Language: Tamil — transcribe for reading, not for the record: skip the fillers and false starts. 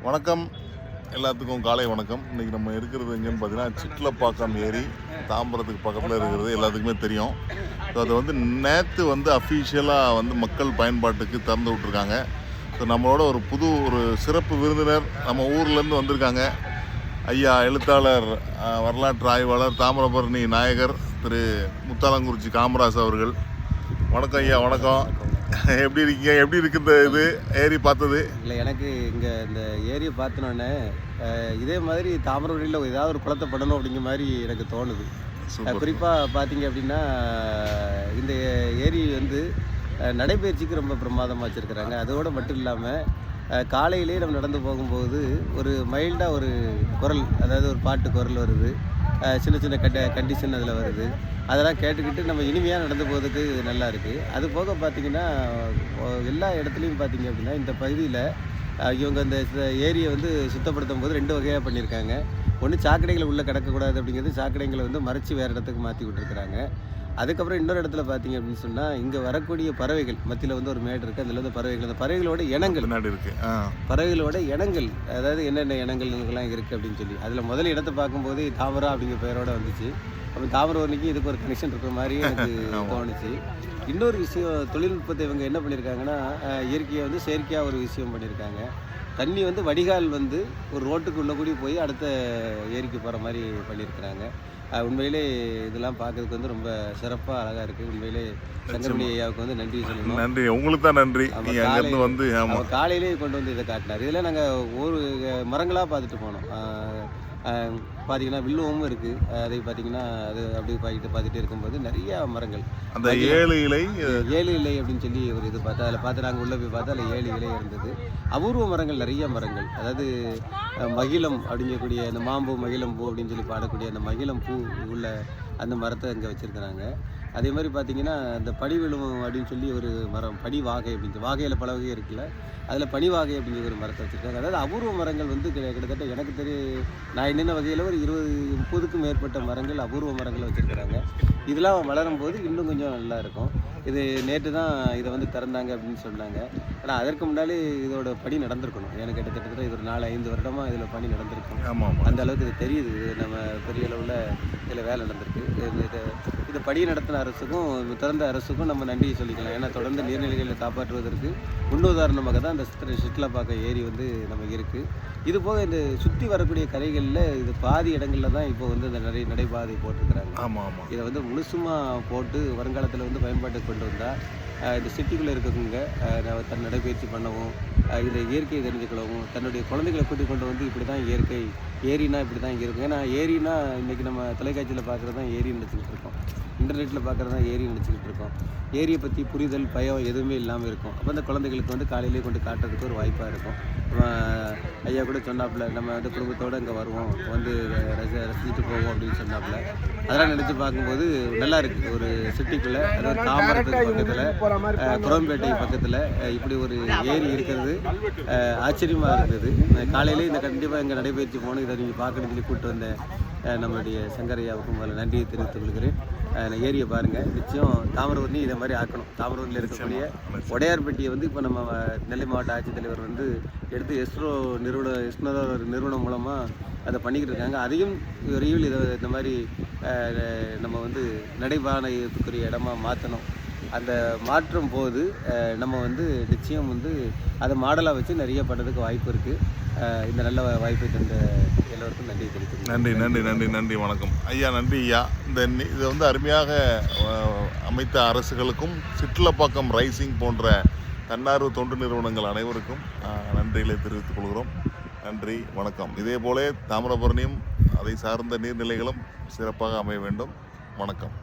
வணக்கம், எல்லாத்துக்கும் காலை வணக்கம். இன்றைக்கி நம்ம இருக்கிறது எங்கேன்னு பார்த்தீங்கன்னா சிட்லப்பாக்கம் ஏரி, தாம்பரத்துக்கு பக்கத்தில் இருக்கிறது எல்லாத்துக்குமே தெரியும். ஸோ அதை நேற்று அஃபீஷியலாக மக்கள் பயன்பாட்டுக்கு திறந்து விட்ருக்காங்க. ஸோ நம்மளோட ஒரு சிறப்பு விருந்தினர் நம்ம ஊர்லேருந்து வந்திருக்காங்க. ஐயா எழுத்தாளர், வரலாற்று ஆய்வாளர், தாமிரபரணி நாயகர் திரு முத்தாலங்குறிச்சி காமராஜ் அவர்கள். வணக்கம் ஐயா. வணக்கம். எப்படி இருக்கீங்க? எப்படி இருக்கு இந்த இது ஏரி பார்த்தது? இல்லை, எனக்கு இங்கே இந்த ஏரியை பார்த்தோன்னே இதே மாதிரி தாமிரபரணியில் ஏதாவது ஒரு குளத்தை பண்ணணும் அப்படிங்கிற மாதிரி எனக்கு தோணுது. குறிப்பாக பார்த்தீங்க அப்படின்னா இந்த ஏரி நடைபயிற்சிக்கு ரொம்ப பிரமாதமாக வச்சுருக்கிறாங்க. அதோடு மட்டும் இல்லாமல் காலையிலே நம்ம நடந்து போகும்போது ஒரு மைல்டாக ஒரு குரல், அதாவது ஒரு பாட்டு குரல் வருது, சின்ன சின்ன கண்டிஷன் அதில் வருது. அதெல்லாம் கேட்டுக்கிட்டு நம்ம இனிமையாக நடந்து போகிறதுக்கு நல்லா இருக்குது. அது போக பார்த்திங்கன்னா எல்லா இடத்துலையும் பார்த்திங்க அப்படின்னா இந்த பகுதியில் இவங்க இந்த ஏரியை சுத்தப்படுத்தும் போது 2 வகையாக பண்ணியிருக்காங்க. ஒன்று சாக்கடைகளை உள்ளே கிடக்கக்கூடாது அப்படிங்கிறது, சாக்கடைகளை மறைச்சி வேறு இடத்துக்கு மாற்றி விட்டுருக்குறாங்க. அதுக்கப்புறம் இன்னொரு இடத்துல பார்த்தீங்க அப்படின்னு சொன்னால் இங்கே வரக்கூடிய பறவைகள் மத்தியில் ஒரு மேடு இருக்குது. அதில் பறவைகள், அந்த பறவைகளோட இனங்கள் இருக்குது. பறவைகளோட இனங்கள், அதாவது என்னென்ன இனங்கள்லாம் இருக்குது அப்படின்னு சொல்லி அதில் முதல் இடத்தை பார்க்கும்போது தாமரா அப்படிங்கிற பெயரோட வந்துச்சு. அப்போ தாமிரபரணிக்கு இதுக்கு ஒரு கனெக்ஷன் இருக்கிற மாதிரி எனக்கு தோணுச்சு. இன்னொரு விஷயம், தொழில்நுட்பத்தை இவங்க என்ன பண்ணியிருக்காங்கன்னா இயற்கையை செயற்கையாக ஒரு விஷயம் பண்ணியிருக்காங்க. தண்ணி வடிகால் ஒரு ரோட்டுக்கு உள்ள கூடி போய் அடுத்த ஏரிக்கு போகிற மாதிரி பண்ணியிருக்கிறாங்க. உண்மையிலே இதெல்லாம் பார்க்கறதுக்கு ரொம்ப சிறப்பாக அழகாக இருக்குது. உண்மையிலே சங்கரமணி ஐயாவுக்கு நன்றி சொல்லணும். நன்றி, உங்களுக்கு தான் நன்றி. காலையிலேயே கொண்டு இதை காட்டினார். இதில் நாங்கள் ஒரு மரங்களாக பார்த்துட்டு போனோம். பார்த்தீங்கன்னா வில்லுவமும் இருக்குது. அதை பார்த்தீங்கன்னா அது அப்படி பார்த்துட்டே இருக்கும்போது நிறையா மரங்கள், அந்த 7 இலை அப்படின்னு சொல்லி ஒரு இது பார்த்தா அதில் பார்த்து நாங்கள் உள்ளே போய் பார்த்தா அதில் 7 இலை இருந்தது. அபூர்வ மரங்கள், நிறைய மரங்கள், அதாவது மகிழம் அப்படிங்கக்கூடிய அந்த மாம்பூ, மகிழம் பூ அப்படின்னு சொல்லி பாடக்கூடிய அந்த மகிழம் பூ உள்ள அந்த மரத்தை இங்கே வச்சுருக்கிறாங்க. அதே மாதிரி பார்த்தீங்கன்னா இந்த படி விழும் அப்படின்னு சொல்லி ஒரு மரம், படி வாகை அப்படின்னு, வாகையில் பல வகை இருக்குல்ல, அதில் பனி வாகை அப்படிங்கிற ஒரு மரத்தை வச்சுருக்காங்க. அதாவது அபூர்வ மரங்கள் கிட்டத்தட்ட எனக்கு நான் என்னென்ன வகையில் ஒரு 20-30க்கும் மேற்பட்ட மரங்கள், அபூர்வ மரங்களை வச்சுருக்கிறாங்க. இதெல்லாம் வளரும் போது இன்னும் கொஞ்சம் நல்லா இருக்கும். இது நேற்று தான் இதை திறந்தாங்க அப்படின்னு சொன்னாங்க. ஆனால் அதற்கு முன்னாடி இதோட பணி நடந்திருக்கணும். எனக்கு கிட்டத்தட்ட இது ஒரு 4-5 வருடமாக இதில் பணி நடந்திருக்கும். அந்த அளவுக்கு இது தெரியுது. நம்ம பெரிய அளவில் இதில் வேலை நடந்திருக்கு. இந்த பணி நடத்தின அரசுக்கும் திறந்த அரசுக்கும் நம்ம நன்றியை சொல்லிக்கலாம். ஏன்னா தொடர்ந்து நீர்நிலைகளை காப்பாற்றுவதற்கு முன்னுதாரணமாக தான் இந்த சிட்லப்பாக்கம் ஏரி நமக்கு இருக்குது. இது போக இந்த சுற்றி வரக்கூடிய கரைகளில் இது பாதி இடங்களில் தான் இப்போ இந்த நிறைய நடைபாதை போட்டிருக்கிறாங்க. இதை முழுசுமாக போட்டு வருங்காலத்தில் பயன்பாட்டுக்கு கொண்டு வந்தால் இந்த சிட்டிக்குள்ளே இருக்கவங்க தன் நடைபயிற்சி பண்ணவும், இந்த இயற்கையை தெரிஞ்சுக்கொள்ளவும், தன்னுடைய குழந்தைகளை கூட்டி கொண்டு இப்படி தான் இயற்கை, ஏரினா இப்படி தான் இங்கே இருக்கும். ஏன்னா ஏரினா இன்றைக்கி நம்ம தொலைக்காட்சியில் பார்க்குறது தான் ஏரி நினச்சிக்கிட்டு இருக்கோம், இன்டர்நெட்டில் பார்க்குறது தான் ஏரி நினச்சிக்கிட்டு இருக்கோம். ஏரியை பற்றி புரிதல், பயம் எதுவுமே இல்லாமல் இருக்கும். அப்போ அந்த குழந்தைகளுக்கு காலையிலே கொண்டு காட்டுறதுக்கு ஒரு வாய்ப்பாக இருக்கும். ஐயா கூட சொன்னாப்புல, நம்ம குடும்பத்தோடு இங்கே வருவோம், ரசிச்சுட்டு போவோம் அப்படின்னு சொன்னாப்புல. அதெல்லாம் நினச்சி பார்க்கும்போது நல்லா இருக்குது. ஒரு சிட்டிக்குள்ளே, அதாவது தாம்பரத்துக்கு பக்கத்தில், குரம்பேட்டை பக்கத்தில் இப்படி ஒரு ஏரி இருக்கிறது ஆச்சரியமாக இருந்தது. காலையிலே கண்டிப்பாக இங்கே நடைபயிற்சி போகணும், இதை நீங்கள் பார்க்கணும்னு சொல்லி கூப்பிட்டு வந்தேன் நம்மளுடைய சங்கரையாவுக்கும் முதல்ல நன்றியை தெரிவித்துக் கொள்கிறேன். ஏரியை பாருங்கள், நிச்சயம் தாமிரபரணி இதை மாதிரி ஆக்கணும். தாமிரபரணியில் இருக்கக்கூடிய உடையார்பட்டியை இப்போ நம்ம நெல்லை மாவட்ட ஆட்சித்தலைவர் எடுத்து எஸ்ரோ நிறுவனம் மூலமாக அதை பண்ணிக்கிட்டு இருக்காங்க. அதையும் விரைவில் இந்த மாதிரி நம்ம நடைபாதைக்குரிய இடமா மாற்றணும். அந்த மாற்றும் போது நம்ம நிச்சயம் அதை மாடலாக வச்சு நிறைய பண்ணுறதுக்கு வாய்ப்பு இருக்குது. இந்த நல்ல வாய்ப்பை தந்த எல்லோருக்கும் நன்றி தெரிவித்து நன்றி நன்றி நன்றி நன்றி. வணக்கம் ஐயா. நன்றி ஐயா. இது அருமையாக அமைத்த அரசுகளுக்கும் சிட்லப்பாக்கம் ரைசிங் போன்ற தன்னார்வ தொண்டு நிறுவனங்கள் அனைவருக்கும் நன்றிகளை தெரிவித்துக் கொள்கிறோம். நன்றி, வணக்கம். இதே போல தாமிரபரணியும் அதை சார்ந்த நீர்நிலைகளும் சிறப்பாக அமைய வேண்டும். வணக்கம்.